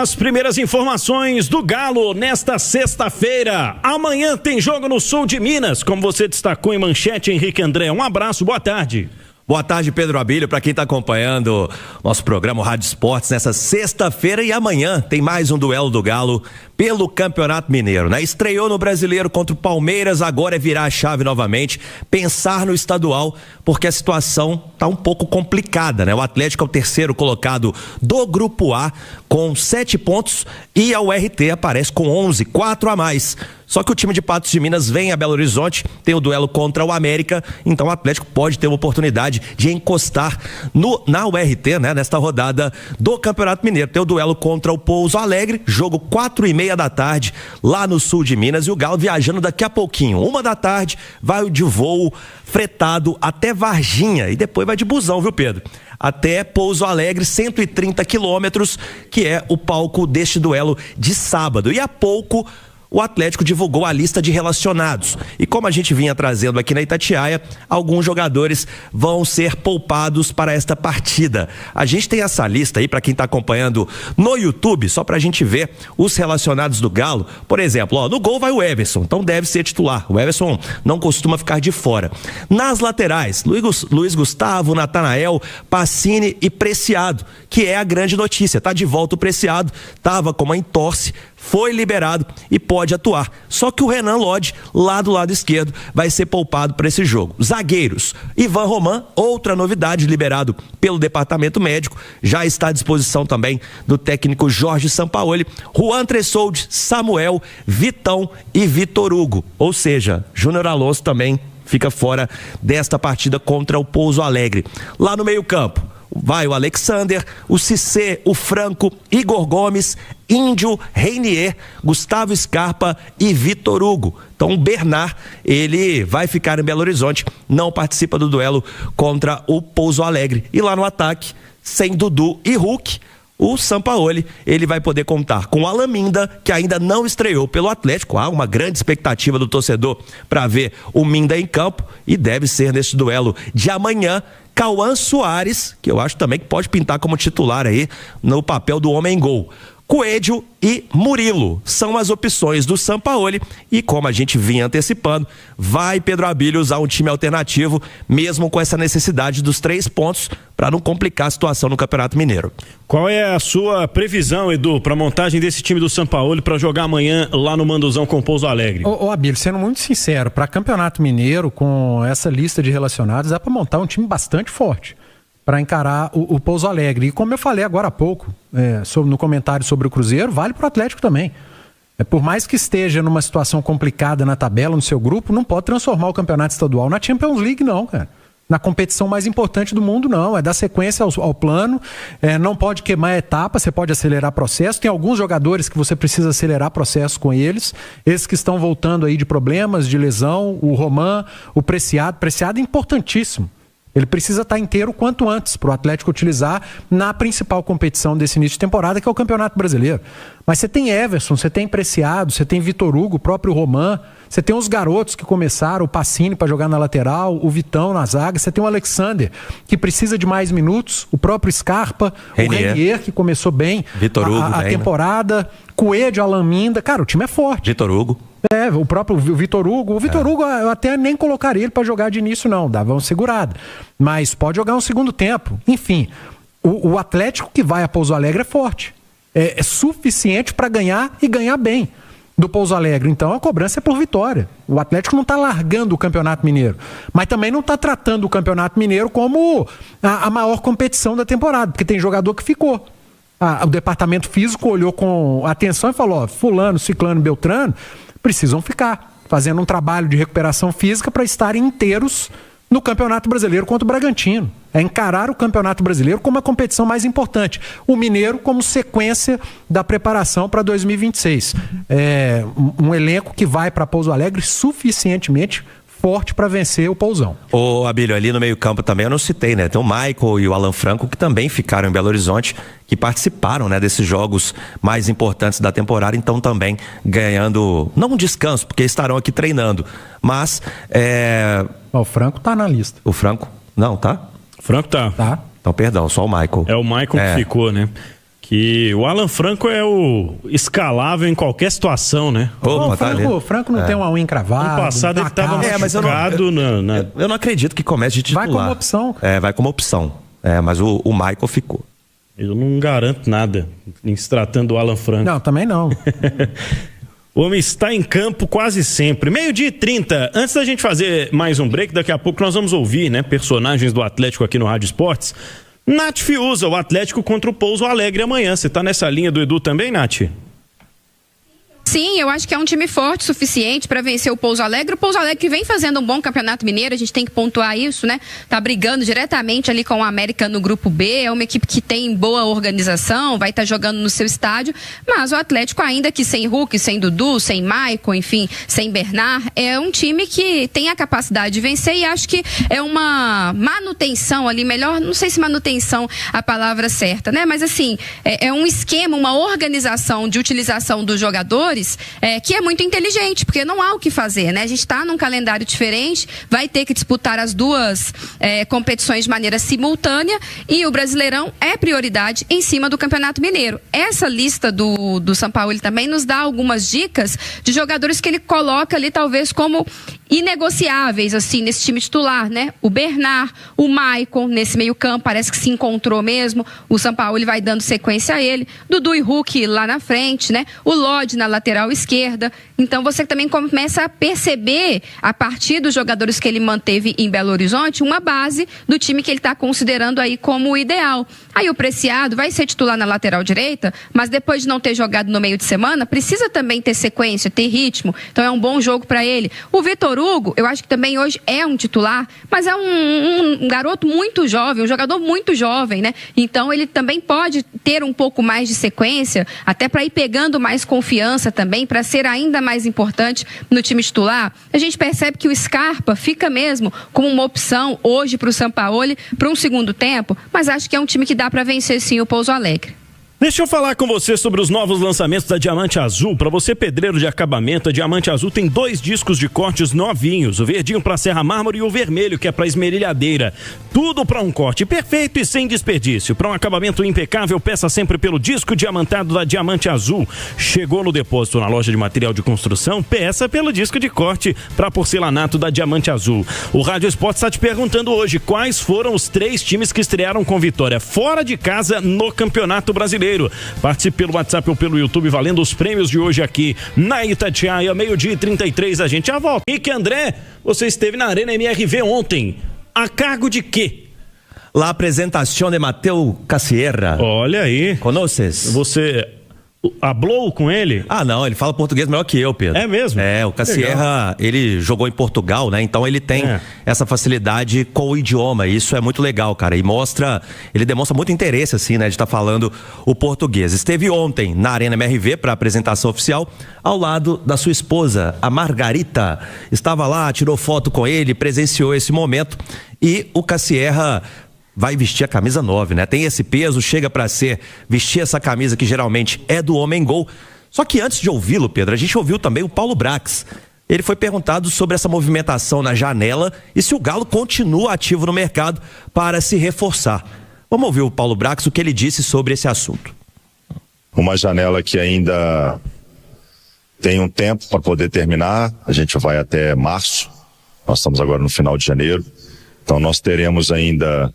As primeiras informações do Galo nesta sexta-feira. Amanhã tem jogo no sul de Minas, como você destacou em manchete, Henrique André. Um abraço, boa tarde. Boa tarde, Pedro Abílio, para quem está acompanhando nosso programa Rádio Esportes nessa sexta-feira, e amanhã tem mais um duelo do Galo pelo Campeonato Mineiro, né? Estreou no Brasileiro contra o Palmeiras, agora é virar a chave novamente, pensar no estadual, porque a situação tá um pouco complicada, né? O Atlético é o terceiro colocado do Grupo A com 7 pontos e a URT aparece com 11, 4 a mais. Só que o time de Patos de Minas vem a Belo Horizonte, tem o duelo contra o América, então o Atlético pode ter uma oportunidade de encostar na URT, né, nesta rodada do Campeonato Mineiro. Tem o duelo contra o Pouso Alegre, jogo 4:30 da tarde, lá no sul de Minas, e o Galo viajando daqui a pouquinho, 1 da tarde, vai de voo fretado até Varginha, e depois vai de busão, viu, Pedro? Até Pouso Alegre, 130 quilômetros, que é o palco deste duelo de sábado. E há pouco o Atlético divulgou a lista de relacionados. E como a gente vinha trazendo aqui na Itatiaia, alguns jogadores vão ser poupados para esta partida. A gente tem essa lista aí para quem está acompanhando no YouTube, só para a gente ver os relacionados do Galo. Por exemplo, ó, no gol vai o Everson, então deve ser titular. O Everson não costuma ficar de fora. Nas laterais, Luiz Gustavo, Natanael, Pacini e Preciado, que é a grande notícia. Tá de volta o Preciado, tava com uma entorse, foi liberado e pode atuar. Só que o Renan Lodge, lá do lado esquerdo, vai ser poupado para esse jogo. Zagueiros, Ivan Roman, outra novidade, liberado pelo departamento médico, já está à disposição também do técnico Jorge Sampaoli. Juan Tressoldi, Samuel, Vitão e Vitor Hugo. Ou seja, Júnior Alonso também fica fora desta partida contra o Pouso Alegre. Lá no meio-campo vai o Alexander, o Cissé, o Franco, Igor Gomes, Índio, Reinier, Gustavo Scarpa e Vitor Hugo. Então o Bernard, ele vai ficar em Belo Horizonte, não participa do duelo contra o Pouso Alegre. E lá no ataque, sem Dudu e Hulk, o Sampaoli, ele vai poder contar com o Alan Minda, que ainda não estreou pelo Atlético. Há uma grande expectativa do torcedor para ver o Minda em campo, e deve ser nesse duelo de amanhã Cauã Soares, que eu acho também que pode pintar como titular aí no papel do homem-gol. Coelho e Murilo são as opções do Sampaoli, e como a gente vinha antecipando, vai Pedro Abílio usar um time alternativo, mesmo com essa necessidade dos 3 pontos, para não complicar a situação no Campeonato Mineiro. Qual é a sua previsão, Edu, para a montagem desse time do Sampaoli para jogar amanhã lá no Manduzão com o Pouso Alegre? Ô Abílio, sendo muito sincero, para Campeonato Mineiro, com essa lista de relacionados, dá para montar um time bastante forte para encarar o Pouso Alegre. E como eu falei agora há pouco, no comentário sobre o Cruzeiro, vale para o Atlético também. Por mais que esteja numa situação complicada na tabela, no seu grupo, não pode transformar o campeonato estadual na Champions League, não, cara. Na competição mais importante do mundo, não. É dar sequência ao plano, não pode queimar a etapa, você pode acelerar processo. Tem alguns jogadores que você precisa acelerar processo com eles. Esses que estão voltando aí de problemas, de lesão, o Roman, o Preciado. Preciado é importantíssimo. Ele precisa estar inteiro quanto antes para o Atlético utilizar na principal competição desse início de temporada, que é o Campeonato Brasileiro. Mas você tem Everson, você tem Preciado, você tem Vitor Hugo, o próprio Roman, você tem os garotos que começaram, o Pacini para jogar na lateral, o Vitão na zaga, você tem o Alexander, que precisa de mais minutos, o próprio Scarpa, o Reinier, que começou bem Vitor Hugo, a temporada, Coelho, Alan Minda, cara, o time é forte. Vitor Hugo. O próprio Vitor Hugo. O Vitor Hugo eu até nem colocaria ele para jogar de início, não. Dava uma segurada. Mas pode jogar um segundo tempo. Enfim, o Atlético que vai a Pouso Alegre é forte. É suficiente para ganhar e ganhar bem do Pouso Alegre. Então a cobrança é por vitória. O Atlético não está largando o Campeonato Mineiro. Mas também não está tratando o Campeonato Mineiro como a maior competição da temporada. Porque tem jogador que ficou. O departamento físico olhou com atenção e falou: fulano, ciclano, beltrano precisam ficar fazendo um trabalho de recuperação física para estarem inteiros no Campeonato Brasileiro contra o Bragantino. É encarar o Campeonato Brasileiro como a competição mais importante. O Mineiro como sequência da preparação para 2026. É um elenco que vai para Pouso Alegre suficientemente forte para vencer o Pousão. Ô Abílio, ali no meio campo também eu não citei, né? Tem o Michael e o Alan Franco, que também ficaram em Belo Horizonte, que participaram, né, desses jogos mais importantes da temporada, então também ganhando, não um descanso, porque estarão aqui treinando, mas o Franco tá na lista. O Franco? Não, tá? O Franco tá. Tá. Então, perdão, só o Michael. É o Michael que ficou, né? Que o Alan Franco é o escalável em qualquer situação, né? O Franco não tem uma unha encravada. No passado ele estava machucado. Eu não acredito que comece de titular. Vai como opção. Vai como opção. Mas o Michael ficou. Eu não garanto nada em se tratando do Alan Franco. Não, também não. O homem está em campo quase sempre. 12h30. Antes da gente fazer mais um break, daqui a pouco nós vamos ouvir, né, personagens do Atlético aqui no Rádio Esportes. Nath Fiuza, o Atlético contra o Pouso Alegre amanhã. Você tá nessa linha do Edu também, Nath? Sim, eu acho que é um time forte o suficiente para vencer o Pouso Alegre. O Pouso Alegre que vem fazendo um bom campeonato mineiro, a gente tem que pontuar isso, né? Tá brigando diretamente ali com o América no grupo B, é uma equipe que tem boa organização, vai estar jogando no seu estádio, mas o Atlético, ainda que sem Hulk, sem Dudu, sem Maicon, enfim, sem Bernard, é um time que tem a capacidade de vencer e acho que é uma manutenção ali, melhor, não sei se manutenção a palavra certa, né? Mas assim, é um esquema, uma organização de utilização dos jogadores que é muito inteligente, porque não há o que fazer, né? A gente está num calendário diferente, vai ter que disputar as duas competições de maneira simultânea e o Brasileirão é prioridade em cima do Campeonato Mineiro. Essa lista do Sampaoli também nos dá algumas dicas de jogadores que ele coloca ali talvez como inegociáveis, assim, nesse time titular, né? O Bernard, o Maicon, nesse meio campo, parece que se encontrou mesmo. O Sampaoli vai dando sequência a ele. Dudu e Hulk lá na frente, né? O Lodge na lateral esquerda. Então você também começa a perceber, a partir dos jogadores que ele manteve em Belo Horizonte, uma base do time que ele está considerando aí como o ideal. Aí o Preciado vai ser titular na lateral direita, mas depois de não ter jogado no meio de semana, precisa também ter sequência, ter ritmo. Então é um bom jogo para ele. O Vitor Hugo, eu acho que também hoje é um titular, mas é um garoto muito jovem, um jogador muito jovem, né? Então ele também pode ter um pouco mais de sequência, até para ir pegando mais confiança também, para ser ainda mais importante no time titular. A gente percebe que o Scarpa fica mesmo como uma opção hoje para o Sampaoli, para um segundo tempo, mas acho que é um time que dá para vencer sim o Pouso Alegre. Deixa eu falar com você sobre os novos lançamentos da Diamante Azul. Para você, pedreiro de acabamento, a Diamante Azul tem 2 discos de cortes novinhos. O verdinho para serra mármore e o vermelho, que é para esmerilhadeira. Tudo para um corte perfeito e sem desperdício. Para um acabamento impecável, peça sempre pelo disco diamantado da Diamante Azul. Chegou no depósito na loja de material de construção, peça pelo disco de corte para porcelanato da Diamante Azul. O Rádio Esporte está te perguntando hoje quais foram os 3 times que estrearam com vitória fora de casa no Campeonato Brasileiro. Participe pelo WhatsApp ou pelo YouTube, valendo os prêmios de hoje aqui na Itatiaia, 12h33, a gente já volta. E que André, você esteve na Arena MRV ontem, a cargo de quê? La apresentação de Mateu Cassierra. Olha aí. Conoces? Você hablou com ele? Ah, não, ele fala português melhor que eu, Pedro. É mesmo? O Cassierra, ele jogou em Portugal, né? Então ele tem essa facilidade com o idioma, isso é muito legal, cara, e ele demonstra muito interesse, assim, né, de estar falando o português. Esteve ontem na Arena MRV para apresentação oficial, ao lado da sua esposa, a Margarita. Estava lá, tirou foto com ele, presenciou esse momento, e o Cassierra vai vestir a camisa 9, né? Tem esse peso, chega para vestir essa camisa que geralmente é do homem gol. Só que antes de ouvi-lo, Pedro, a gente ouviu também o Paulo Brax. Ele foi perguntado sobre essa movimentação na janela e se o Galo continua ativo no mercado para se reforçar. Vamos ouvir o Paulo Brax, o que ele disse sobre esse assunto. Uma janela que ainda tem um tempo para poder terminar, a gente vai até março, nós estamos agora no final de janeiro, então nós teremos ainda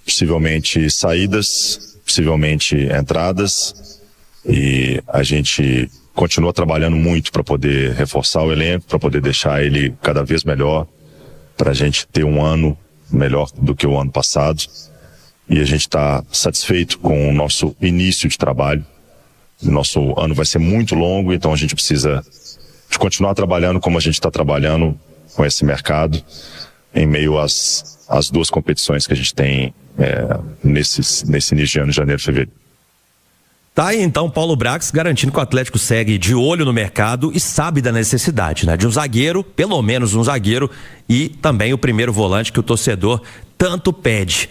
possivelmente saídas, possivelmente entradas, e a gente continua trabalhando muito para poder reforçar o elenco, para poder deixar ele cada vez melhor, para a gente ter um ano melhor do que o ano passado, e a gente está satisfeito com o nosso início de trabalho. O nosso ano vai ser muito longo, então a gente precisa de continuar trabalhando como a gente está trabalhando com esse mercado, em meio às 2 competições que a gente tem nesse início de ano, janeiro e fevereiro. Tá aí então Paulo Brax garantindo que o Atlético segue de olho no mercado e sabe da necessidade, né, de um zagueiro, pelo menos um zagueiro, e também o primeiro volante que o torcedor tanto pede.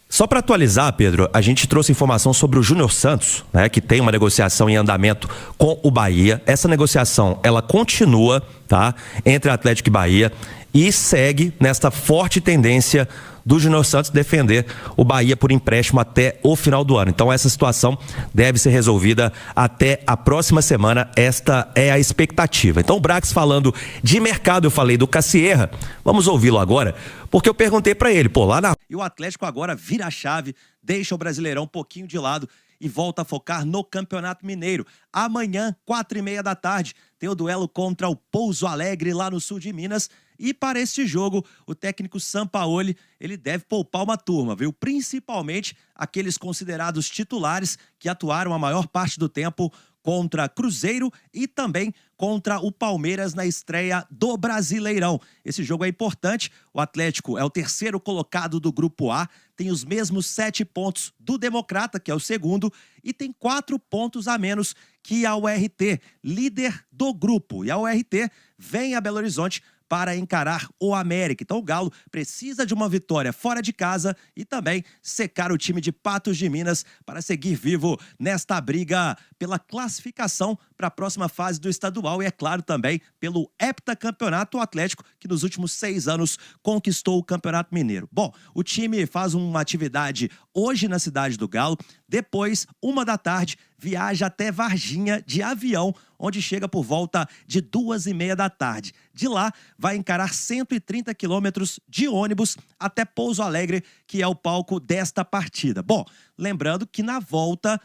Só para atualizar, Pedro, a gente trouxe informação sobre o Júnior Santos, né, que tem uma negociação em andamento com o Bahia. Essa negociação, ela continua, tá, entre Atlético e Bahia, e segue nesta forte tendência do Júnior Santos defender o Bahia por empréstimo até o final do ano. Então essa situação deve ser resolvida até a próxima semana, esta é a expectativa. Então o Brax falando de mercado, eu falei do Cassierra, vamos ouvi-lo agora, porque eu perguntei para ele, E o Atlético agora vira a chave, deixa o Brasileirão um pouquinho de lado e volta a focar no Campeonato Mineiro. Amanhã, 4h30 tem o duelo contra o Pouso Alegre lá no sul de Minas. E para este jogo, o técnico Sampaoli, ele deve poupar uma turma, viu? Principalmente aqueles considerados titulares que atuaram a maior parte do tempo contra Cruzeiro e também contra o Palmeiras na estreia do Brasileirão. Esse jogo é importante, o Atlético é o terceiro colocado do Grupo A, tem os mesmos 7 pontos do Democrata, que é o segundo, e tem 4 pontos a menos que a URT, líder do grupo. E a URT vem a Belo Horizonte para encarar o América. Então o Galo precisa de uma vitória fora de casa e também secar o time de Patos de Minas para seguir vivo nesta briga pela classificação para a próxima fase do estadual e, é claro, também pelo heptacampeonato Atlético, que nos últimos 6 anos conquistou o Campeonato Mineiro. Bom, o time faz uma atividade hoje na cidade do Galo, depois, 1h viaja até Varginha de avião, onde chega por volta de 2h30. De lá, vai encarar 130 quilômetros de ônibus até Pouso Alegre, que é o palco desta partida. Bom, lembrando que na volta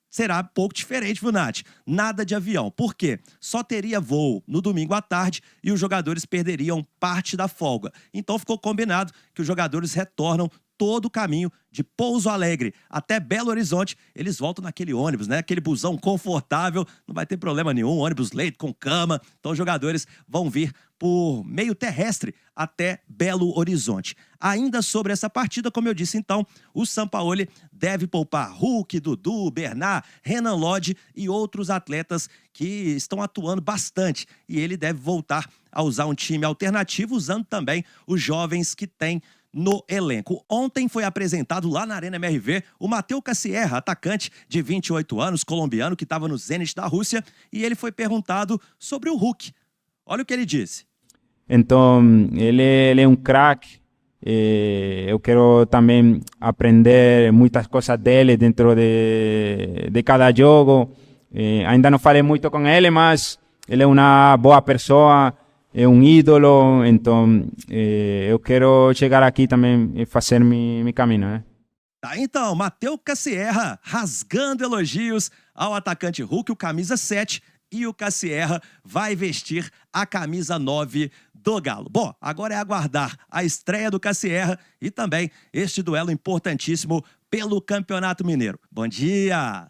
será um pouco diferente, viu, Nath? Nada de avião. Por quê? Só teria voo no domingo à tarde e os jogadores perderiam parte da folga. Então ficou combinado que os jogadores retornam todo o caminho de Pouso Alegre até Belo Horizonte. Eles voltam naquele ônibus, né? Aquele busão confortável, não vai ter problema nenhum, ônibus leito com cama. Então os jogadores vão vir por meio terrestre até Belo Horizonte. Ainda sobre essa partida, como eu disse então, o Sampaoli deve poupar Hulk, Dudu, Bernard, Renan Lodge e outros atletas que estão atuando bastante. E ele deve voltar a usar um time alternativo, usando também os jovens que tem no elenco. Ontem foi apresentado lá na Arena MRV o Matheus Cassierra, atacante de 28 anos, colombiano, que estava no Zenit da Rússia, e ele foi perguntado sobre o Hulk. Olha o que ele disse. Então, ele é um craque. Eu quero também aprender muitas coisas dele dentro de cada jogo. Ainda não falei muito com ele, mas ele é uma boa pessoa. É um ídolo, então eu quero chegar aqui também e fazer meu caminho, né? Tá, então, Matheus Cassierra rasgando elogios ao atacante Hulk, o camisa 7, e o Cassierra vai vestir a camisa 9 do Galo. Bom, agora é aguardar a estreia do Cassierra e também este duelo importantíssimo pelo Campeonato Mineiro. Bom dia!